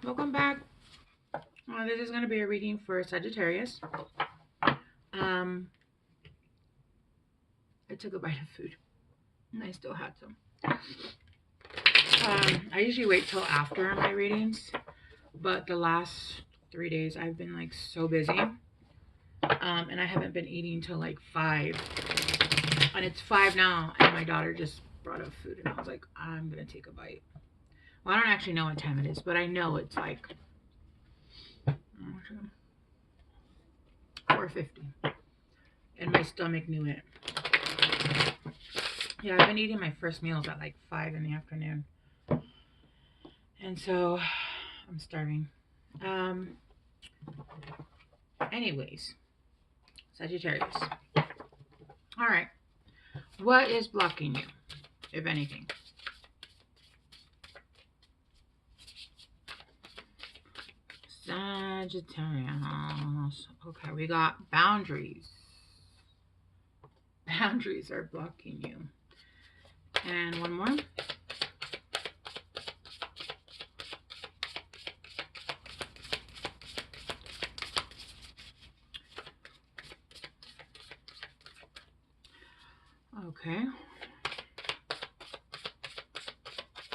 Welcome back. This is going to be a reading for Sagittarius. Um, I took a bite of food and I still had some. I usually wait till after my readings, but the last 3 days I've been like so busy. And I haven't been eating till like 5. And it's 5 now, and my daughter just brought up food, and I was like, I'm going to take a bite. Well, I don't actually know what time it is, but I know it's like 4:50, and my stomach knew it. Yeah, I've been eating my first meals at like 5 in the afternoon, and so I'm starving. Anyways, Sagittarius. All right, what is blocking you, if anything? Sagittarius. Okay, we got boundaries. Boundaries are blocking you. And one more. Okay.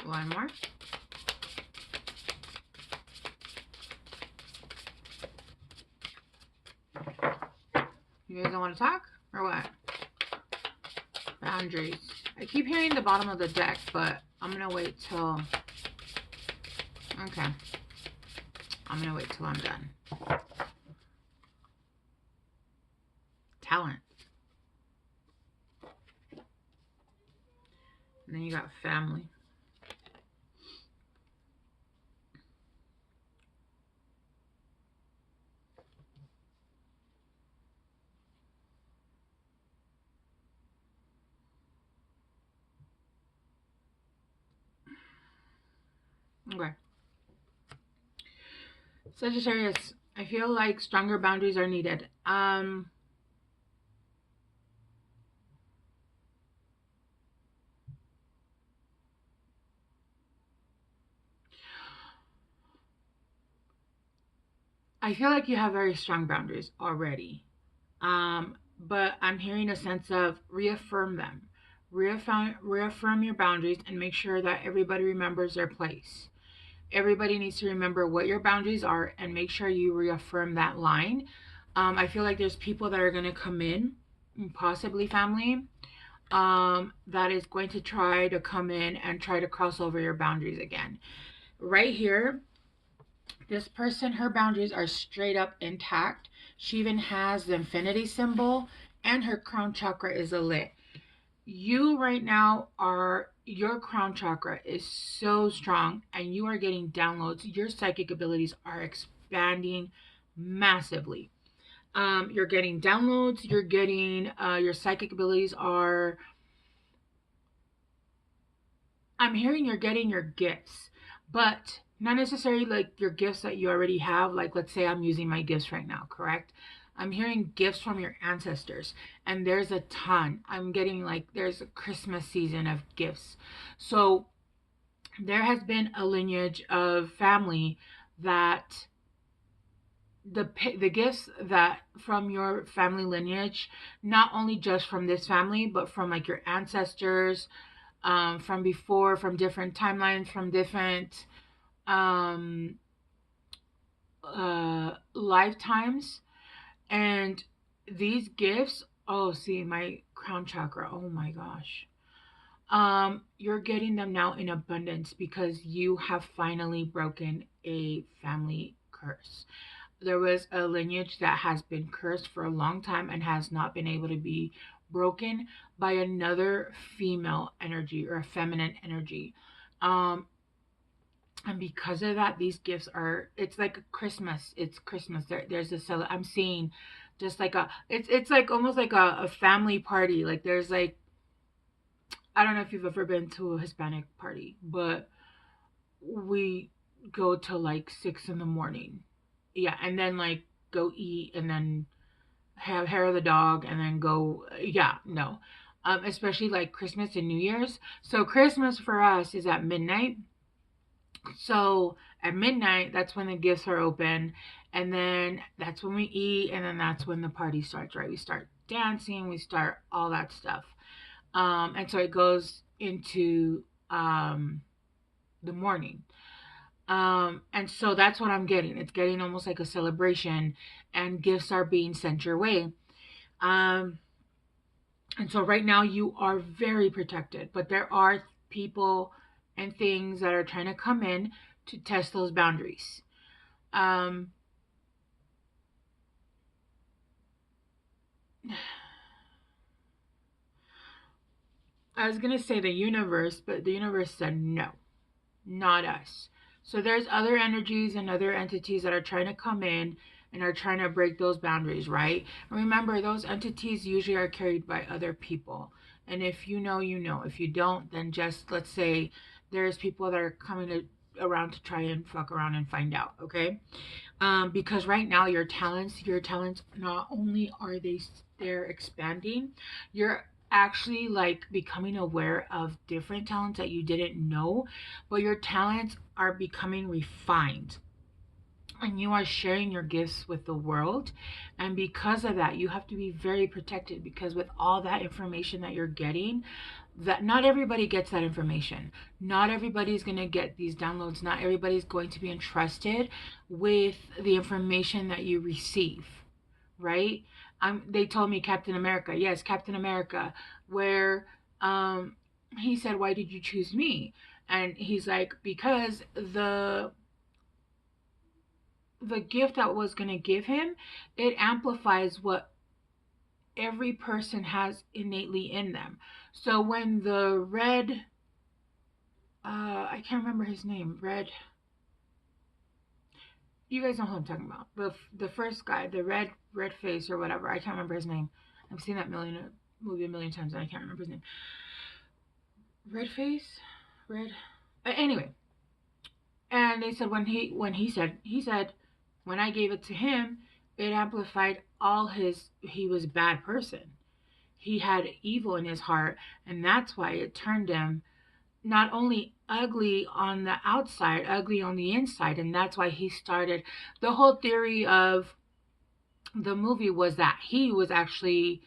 One more. You guys don't want to talk? Or what? Boundaries. I keep hearing the bottom of the deck, but I'm going to wait till... Okay. I'm going to wait till I'm done. Talent. And then you got family. Okay. Sagittarius, I feel like stronger boundaries are needed. I feel like you have very strong boundaries already. But I'm hearing a sense of reaffirm them. Reaffirm your boundaries and make sure that everybody remembers their place. Everybody needs to remember what your boundaries are and make sure you reaffirm that line. I feel like there's people that are going to come in, possibly family, that is going to try to come in and try to cross over your boundaries again. Right here, this person, her boundaries are straight up intact. She even has the infinity symbol and her crown chakra is lit. You right now are, your crown chakra is so strong and you are getting downloads. Your psychic abilities are expanding massively. You're getting downloads. You're getting, your psychic abilities are, I'm hearing you're getting your gifts, but not necessarily like your gifts that you already have. Like, let's say I'm using my gifts right now, correct? I'm hearing gifts from your ancestors, and there's a ton. I'm getting like there's a Christmas season of gifts. So there has been a lineage of family that the gifts that from your family lineage, not only just from this family, but from like your ancestors, from before, from different timelines, from different um, lifetimes. And these gifts, oh, see, my crown chakra, oh my gosh. You're getting them now in abundance because you have finally broken a family curse. There was a lineage that has been cursed for a long time and has not been able to be broken by another female energy or a feminine energy. Um, and because of that, these gifts are, it's like Christmas. It's Christmas. There's a I'm seeing just like it's like almost like a family party. Like there's like, I don't know if you've ever been to a Hispanic party, but we go till like 6 in the morning. Yeah, and then like go eat and then have hair of the dog and then go. Yeah, no. Especially like Christmas and New Year's. So Christmas for us is at midnight. So at midnight, that's when the gifts are open, and then that's when we eat, and then that's when the party starts, right? We start dancing, we start all that stuff. And so it goes into the morning. And so that's what I'm getting. It's getting almost like a celebration, and gifts are being sent your way. Um, and so right now you are very protected, but there are people and things that are trying to come in to test those boundaries. Um, I was gonna say the universe, but the universe said no, not us. So there's other energies and other entities that are trying to come in and are trying to break those boundaries, right? And remember, those entities usually are carried by other people. And if you know, you know. If you don't, then just let's say there's people that are coming around to try and fuck around and find out, okay? Because right now your talents not only are they're expanding, you're actually like becoming aware of different talents that you didn't know, but your talents are becoming refined, and you are sharing your gifts with the world. And because of that, you have to be very protected, because with all that information that you're getting, that not everybody gets that information. Not everybody's going to get these downloads. Not everybody's going to be entrusted with the information that you receive, right? They told me Captain America. Yes, Captain America, where he said, "Why did you choose me?" And he's like, "Because the gift that was going to give him, it amplifies what every person has innately in them." So when the red, I can't remember his name, red, you guys know who I'm talking about. The first guy, the red face or whatever, I can't remember his name. I've seen that movie a million times and I can't remember his name. Red face, red. Anyway, and they said when he said when I gave it to him, it amplified all his. He was a bad person. He had evil in his heart, and that's why it turned him not only ugly on the outside, ugly on the inside. And that's why he started the whole theory of the movie was that he was actually,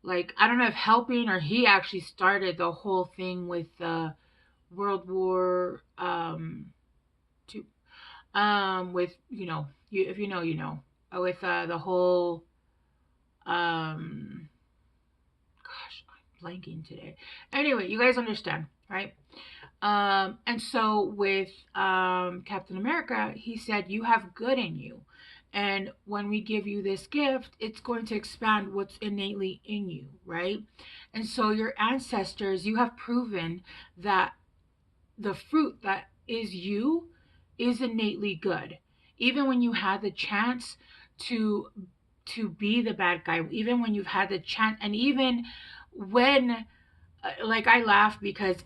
like, I don't know if helping, or he actually started the whole thing with the World War two, with, if you know, with the whole gosh, I'm blanking today. Anyway, you guys understand, right? And so with Captain America, he said, "You have good in you. And when we give you this gift, it's going to expand what's innately in you," right? And so your ancestors, you have proven that the fruit that is you is innately good. Even when you had the chance to be the bad guy, even when you've had the chance, and even when like I laugh because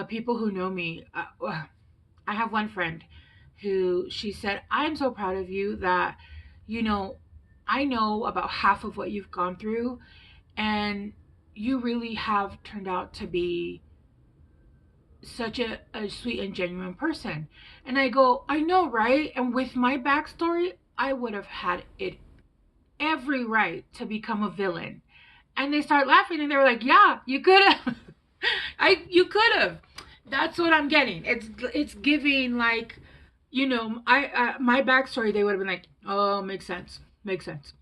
people who know me, I have one friend who she said, "I'm so proud of you that, you know, I know about half of what you've gone through, and you really have turned out to be such a sweet and genuine person." And I go, "I know, right? And with my backstory, I would have had it every right to become a villain." And they start laughing and they were like, "Yeah, you could have." You could have. That's what I'm getting. It's giving like, I my backstory. They would have been like, "Oh, makes sense, makes sense."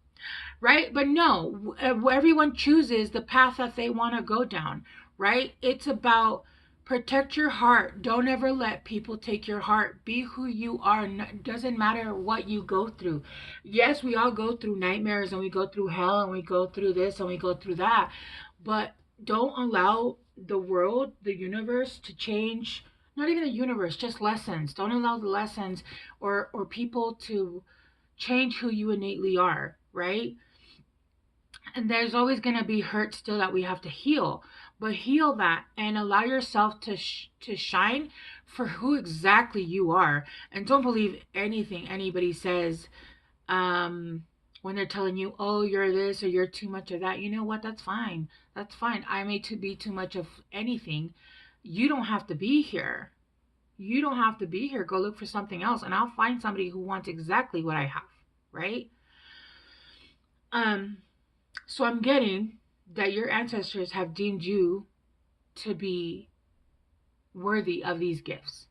Right? But no, everyone chooses the path that they want to go down, right? It's about protect your heart. Don't ever let people take your heart. Be who you are. Doesn't matter what you go through. Yes, we all go through nightmares, and we go through hell, and we go through this and we go through that. But don't allow the world, the universe to change. Not even the universe, just lessons. Don't allow the lessons or people to change who you innately are, right? And there's always going to be hurt still that we have to heal, but heal that and allow yourself to shine for who exactly you are. And don't believe anything anybody says when they're telling you, "Oh, you're this or you're too much of that." You know what? That's fine. That's fine. I may to be too much of anything. You don't have to be here. You don't have to be here. Go look for something else, and I'll find somebody who wants exactly what I have, right? Um, so I'm getting that your ancestors have deemed you to be worthy of these gifts,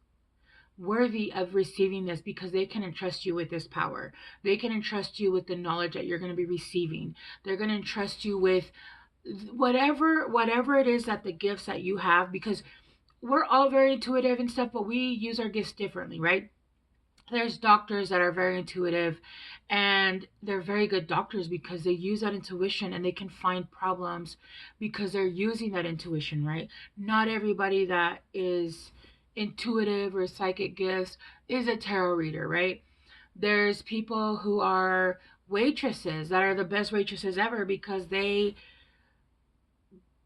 worthy of receiving this, because they can entrust you with this power. They can entrust you with the knowledge that you're going to be receiving. They're going to entrust you with whatever it is, that the gifts that you have, because we're all very intuitive and stuff, but we use our gifts differently, right? There's doctors that are very intuitive, and they're very good doctors because they use that intuition and they can find problems because they're using that intuition, right? Not everybody that is intuitive or psychic gifts is a tarot reader, right? There's people who are waitresses that are the best waitresses ever because they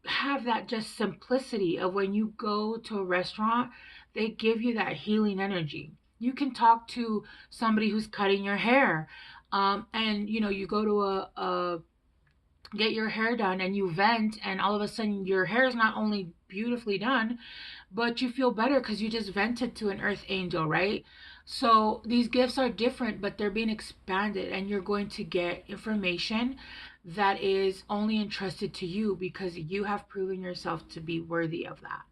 have that just simplicity of, when you go to a restaurant, they give you that healing energy. You can talk to somebody who's cutting your hair, and you go to a get your hair done, and you vent, and all of a sudden your hair is not only beautifully done, but you feel better because you just vented to an earth angel, right? So these gifts are different, but they're being expanded, and you're going to get information that is only entrusted to you because you have proven yourself to be worthy of that.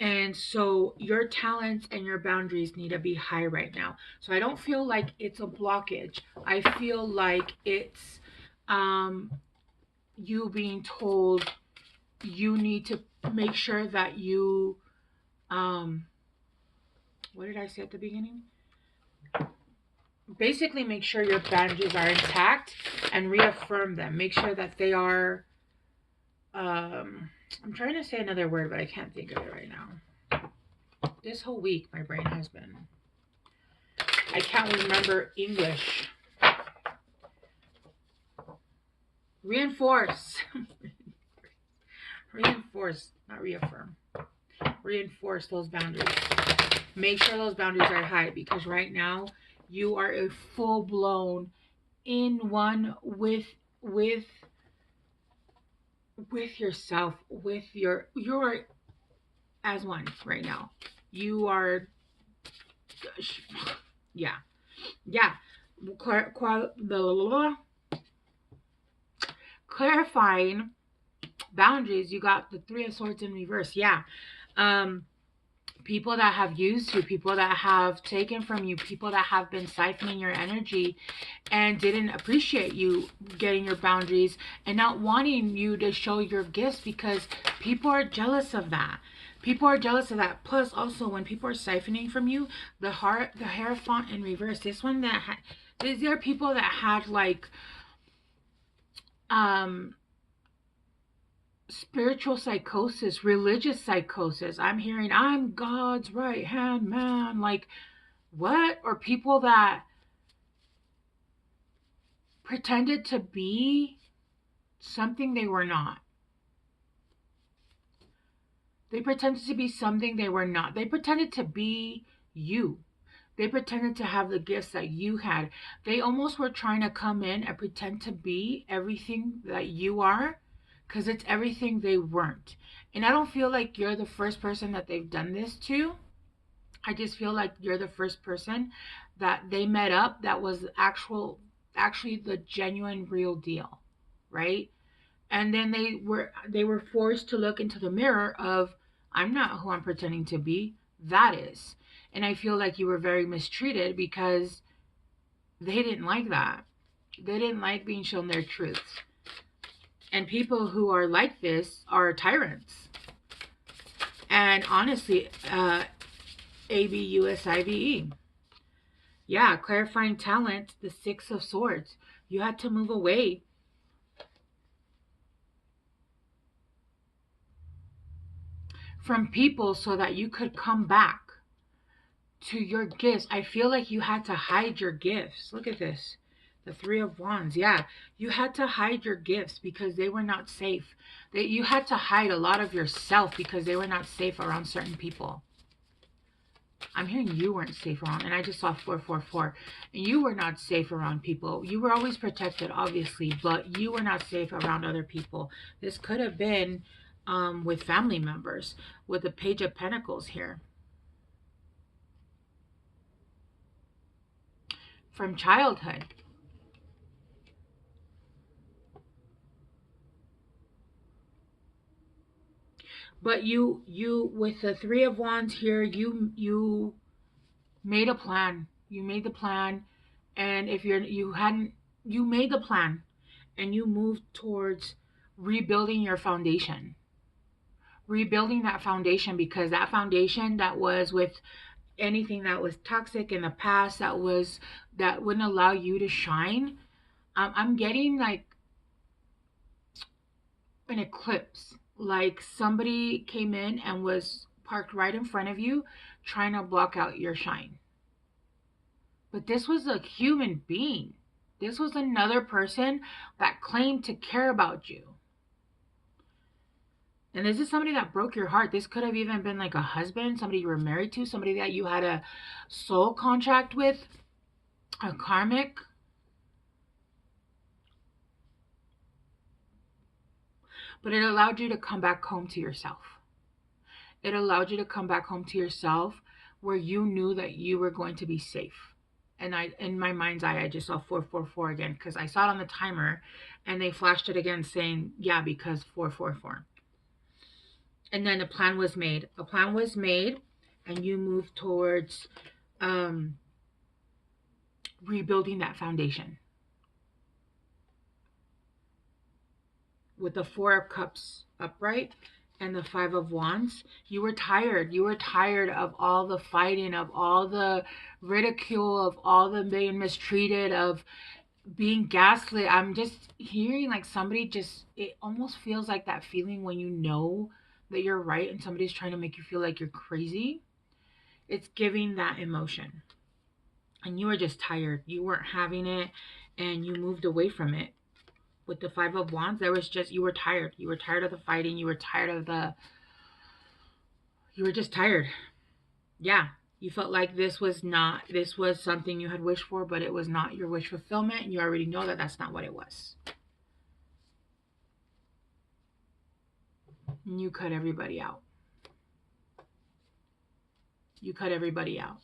And so your talents and your boundaries need to be high right now. So I don't feel like it's a blockage. I feel like it's um, you being told you need to make sure that you, what did I say at the beginning? Basically, make sure your boundaries are intact and reaffirm them. Make sure that they are, I'm trying to say another word, but I can't think of it right now. This whole week, my brain has been, I can't remember English. Reinforce. Reinforce, not reaffirm. Reinforce those boundaries. Make sure those boundaries are high, because right now you are a full blown in one with yourself, with you're as one right now. You are, yeah, yeah. Clarifying boundaries. You got the Three of Swords in reverse. Yeah. People that have used you, people that have taken from you, people that have been siphoning your energy and didn't appreciate you getting your boundaries and not wanting you to show your gifts, because people are jealous of that. People are jealous of that. Plus, also, when people are siphoning from you, the Hierophant in reverse. This one that these are people that had like spiritual psychosis, religious psychosis. I'm hearing, I'm God's right hand man. Like, what? Or people that pretended to be something they were not. They pretended to be something they were not. They pretended to be you. They pretended to have the gifts that you had. They almost were trying to come in and pretend to be everything that you are, because it's everything they weren't. And I don't feel like you're the first person that they've done this to. I just feel like you're the first person that they met up that was actually the genuine real deal, right? And then they were forced to look into the mirror of, I'm not who I'm pretending to be. That is. And I feel like you were very mistreated because they didn't like that. They didn't like being shown their truths. And people who are like this are tyrants. And honestly, ABUSIVE. Yeah, clarifying talent, the Six of Swords. You had to move away from people so that you could come back to your gifts. I feel like you had to hide your gifts. Look at this. The Three of Wands. Yeah, you had to hide your gifts because they were not safe. You had to hide a lot of yourself because they were not safe around certain people. I'm hearing you weren't safe around, and I just saw 444. And you were not safe around people. You were always protected, obviously, but you were not safe around other people. This could have been with family members, with the Page of Pentacles here. from childhood. But you with the Three of Wands here, you made a plan. You made the plan, and if you hadn't, you made the plan, and you moved towards rebuilding your foundation. Rebuilding that foundation, because that foundation that was with anything that was toxic in the past, that wouldn't allow you to shine. I'm getting like an eclipse, like somebody came in and was parked right in front of you trying to block out your shine. But this was a human being. This was another person that claimed to care about you. And this is somebody that broke your heart. This could have even been like a husband, somebody you were married to, somebody that you had a soul contract with, a karmic. But it allowed you to come back home to yourself. It allowed you to come back home to yourself where you knew that you were going to be safe. And in my mind's eye, I just saw 444 again, because I saw it on the timer and they flashed it again saying, yeah, because 444. And then a plan was made. A plan was made, and you moved towards rebuilding that foundation. With the Four of Cups upright and the Five of Wands, you were tired. You were tired of all the fighting, of all the ridicule, of all the being mistreated, of being gaslit. I'm just hearing like somebody just, it almost feels like that feeling when you know that you're right and somebody's trying to make you feel like you're crazy. It's giving that emotion. And you were just tired. You weren't having it, and you moved away from it. With the Five of Wands, there was just, you were tired. You were tired of the fighting. You were tired of you were just tired. Yeah. You felt like this was something you had wished for, but it was not your wish fulfillment. And you already know that that's not what it was. And you cut everybody out. You cut everybody out.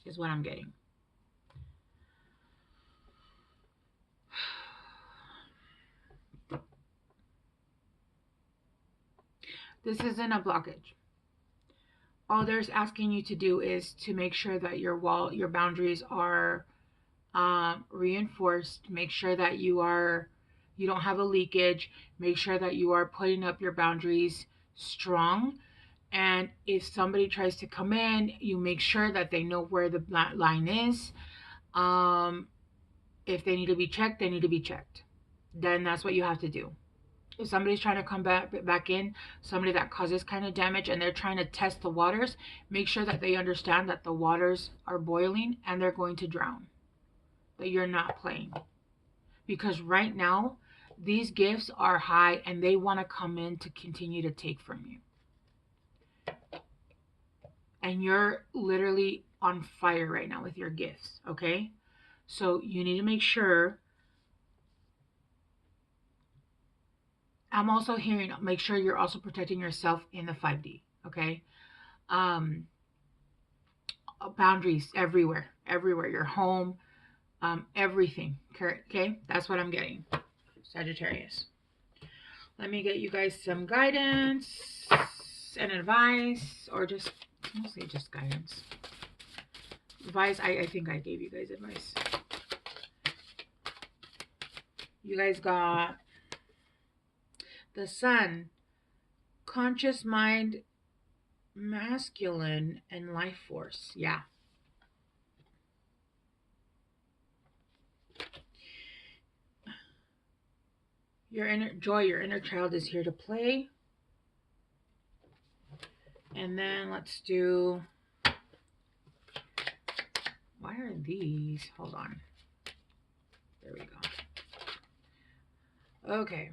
Is what I'm getting. This isn't a blockage. All there's asking you to do is to make sure that your boundaries are reinforced. Make sure that you don't have a leakage. Make sure that you are putting up your boundaries strong. And if somebody tries to come in, you make sure that they know where the line is. If they need to be checked, they need to be checked. Then that's what you have to do. If somebody's trying to come back in, somebody that causes kind of damage, and they're trying to test the waters, make sure that they understand that the waters are boiling and they're going to drown. That you're not playing. Because right now, these gifts are high and they want to come in to continue to take from you. And you're literally on fire right now with your gifts, okay? So you need to make sure. I'm also hearing, make sure you're also protecting yourself in the 5D, okay? Boundaries everywhere, your home, everything, okay? That's what I'm getting, Sagittarius. Let me get you guys some guidance and advice, or just, mostly just guidance. Advice, I think I gave you guys advice. You guys got the Sun, conscious mind, masculine, and life force. Yeah. Your inner joy, your inner child is here to play. And then let's do, why are these? Hold on. There we go. Okay.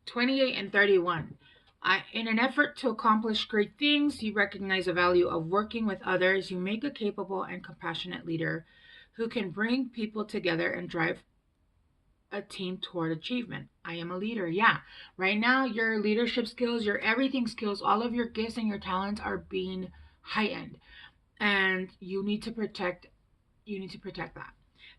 28 and 31. In an effort to accomplish great things, you recognize the value of working with others. You make a capable and compassionate leader who can bring people together and drive a team toward achievement. I am a leader. Yeah. Right now, your leadership skills, your everything skills, all of your gifts and your talents are being heightened. and you need to protect that.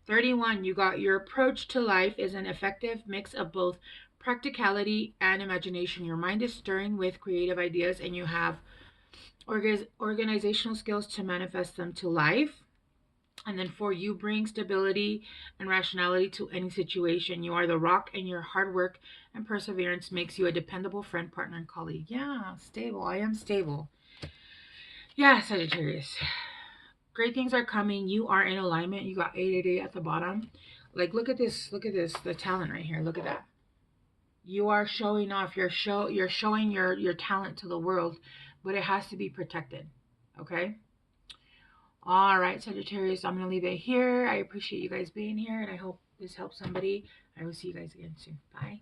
31, you got your approach to life is an effective mix of both practicality and imagination. Your mind is stirring with creative ideas, and you have organizational skills to manifest them to life. And then 4, you bring stability and rationality to any situation. You are the rock, and your hard work and perseverance makes you a dependable friend, partner, and colleague. Yeah, stable. I am stable. Yeah, Sagittarius. Great things are coming. You are in alignment. You got 888 at the bottom. Like, look at this. Look at this. The talent right here. Look at that. You are showing off. You're showing your talent to the world, but it has to be protected. Okay? All right, Sagittarius, I'm going to leave it here. I appreciate you guys being here, and I hope this helps somebody. I will see you guys again soon. Bye.